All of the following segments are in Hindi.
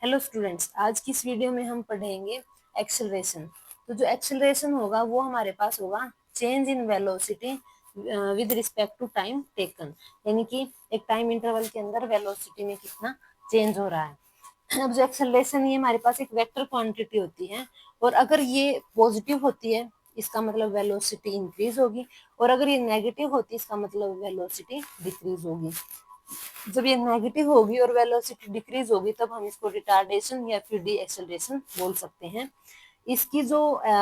हेलो स्टूडेंट्स, आज की इस वीडियो में हम पढ़ेंगे एक्सेलरेशन। तो जो एक्सेलरेशन होगा वो हमारे पास होगा change in velocity with respect to time taken, यानी कि एक टाइम इंटरवल के अंदर वेलोसिटी में कितना चेंज हो रहा है। अब जो एक्सेलरेशन ये हमारे पास एक वेक्टर क्वांटिटी होती है, और अगर ये पॉजिटिव होती है इसका मतलब वेलोसिटी इंक्रीज होगी, और अगर ये नेगेटिव होती है इसका मतलब वेलोसिटी डिक्रीज होगी। जब ये नेगेटिव होगी और वेलोसिटी डिक्रीज होगी तब हम इसको रिटार्डेशन या फिर डी एक्सेलरेशन बोल सकते हैं। इसकी जो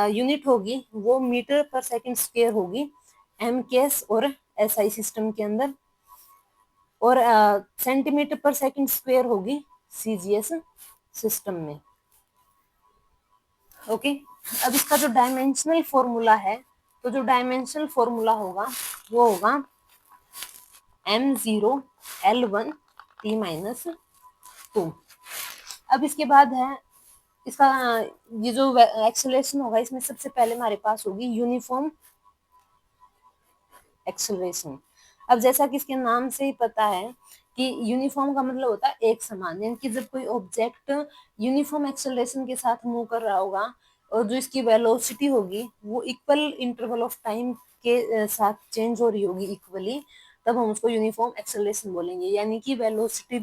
यूनिट होगी वो मीटर पर सेकंड स्क्वायर होगी एम केस और एसआई सिस्टम के अंदर, और सेंटीमीटर पर सेकंड स्क्वायर होगी सीजीएस सिस्टम में। ओके, अब इसका जो डायमेंशनल फॉर्मूला है, तो जो डायमेंशनल फॉर्मूला होगा वो होगा m0 l1 t-2। अब इसके बाद है इसका ये जो एक्सेलरेशन होगा इसमें सबसे पहले हमारे पास होगी यूनिफॉर्म एक्सेलरेशन। अब जैसा कि इसके नाम से ही पता है कि यूनिफॉर्म का मतलब होता है एक समान, यानी कि जब कोई ऑब्जेक्ट यूनिफॉर्म एक्सेलरेशन के साथ मूव कर रहा होगा और जो इसकी वेलोसिटी होगी वो इक्वल इंटरवल ऑफ टाइम के साथ चेंज हो रही होगी इक्वली, तब हम उसको यूनिफॉर्म एक्सेलरेशन बोलेंगे। यानी कि वेलोसिटी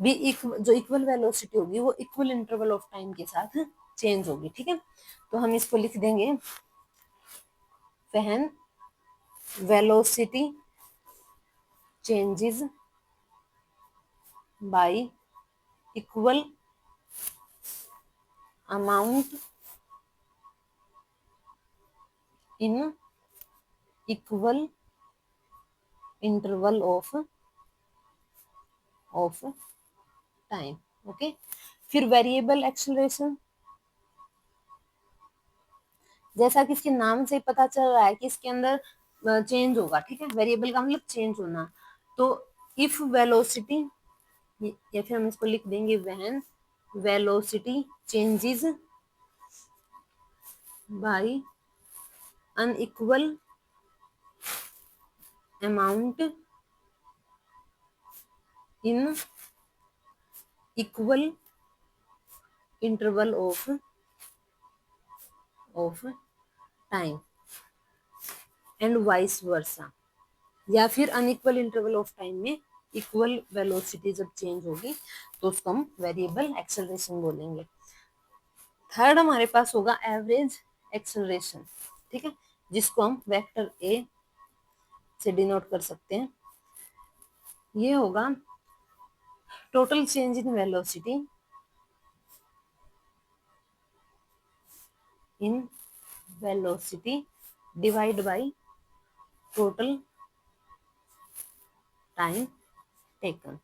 भी जो इक्वल वेलोसिटी होगी वो इक्वल इंटरवल ऑफ टाइम के साथ चेंज होगी। ठीक है, तो हम इसको लिख देंगे when velocity changes y equal amount in equal interval of time. Okay, फिर वेरिएबल एक्सेलरेशन, जैसा कि इसके नाम से पता चल रहा है कि इसके अंदर चेंज होगा। ठीक है, वेरिएबल का मतलब चेंज होना। तो इफ वेलोसिटी, या फिर हम इसको लिख देंगे when velocity changes by unequal amount in equal interval of time and vice versa, या फिर अनइक्वल इंटरवल ऑफ टाइम में इक्वल वेलोसिटी जब चेंज होगी तो उसको हम वेरिएबल एक्सेलरेशन बोलेंगे। थर्ड हमारे पास होगा एवरेज एक्सेलरेशन। ठीक है, जिसको हम वेक्टर ए से डिनोट कर सकते हैं। ये होगा total change in velocity divide by total time taken.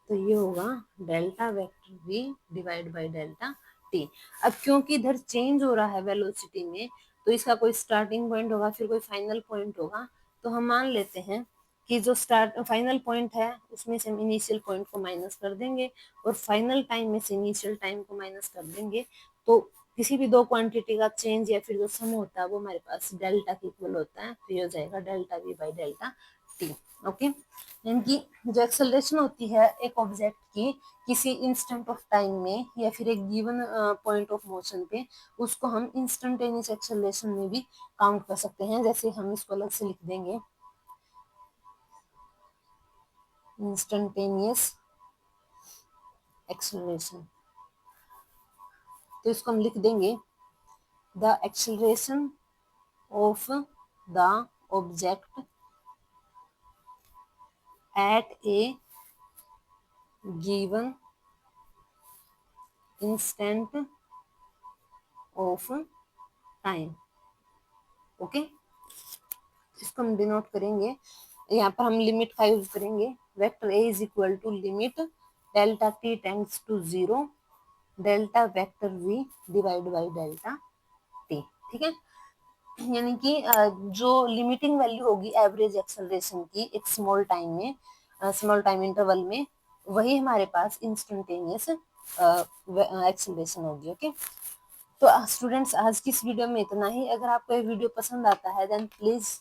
तो ये होगा delta vector v divide by delta t। अब क्योंकि इधर चेंज हो रहा है वेलोसिटी में, तो इसका कोई स्टार्टिंग पॉइंट होगा फिर कोई फाइनल पॉइंट होगा। तो हम मान लेते हैं कि जो फाइनल पॉइंट है उसमें से हम इनिशियल पॉइंट को माइनस कर देंगे और फाइनल टाइम में से इनिशियल टाइम को माइनस कर देंगे। तो किसी भी दो क्वांटिटी का चेंज या फिर जो सम होता है वो हमारे पास डेल्टा के इक्वल होता है। तो ये हो जाएगा delta v by delta T. Okay, यानी कि जो एक्सेलरेशन होती है एक ऑब्जेक्ट की किसी इंस्टेंट ऑफ टाइम में या फिर एक गिवन पॉइंट ऑफ मोशन पे, उसको हम इंस्टेंटेनियस एक्सेलरेशन में भी काउंट कर सकते हैं। जैसे हम इसको अलग से लिख देंगे इंस्टेंटेनियस एक्सेलरेशन। तो इसको हम लिख देंगे the acceleration of the object at A given instant of time. Okay, इसको हम डिनोट करेंगे, यहाँ पर हम लिमिट का यूज करेंगे। Vector A is equal to limit delta T tends to 0 delta vector V divide by delta T. ठीक है, यानी कि जो लिमिटिंग वैल्यू होगी एवरेज एक्सेलरेशन की एक स्मॉल टाइम में, स्मॉल टाइम इंटरवल में, वही हमारे पास इंस्टेंटेनियस एक्सेलरेशन होगी। ओके, तो स्टूडेंट्स आज की इस वीडियो में इतना ही। अगर आपको ये वीडियो पसंद आता है then please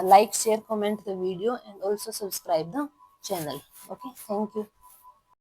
like, share, comment the video and also subscribe the channel. Okay, thank you.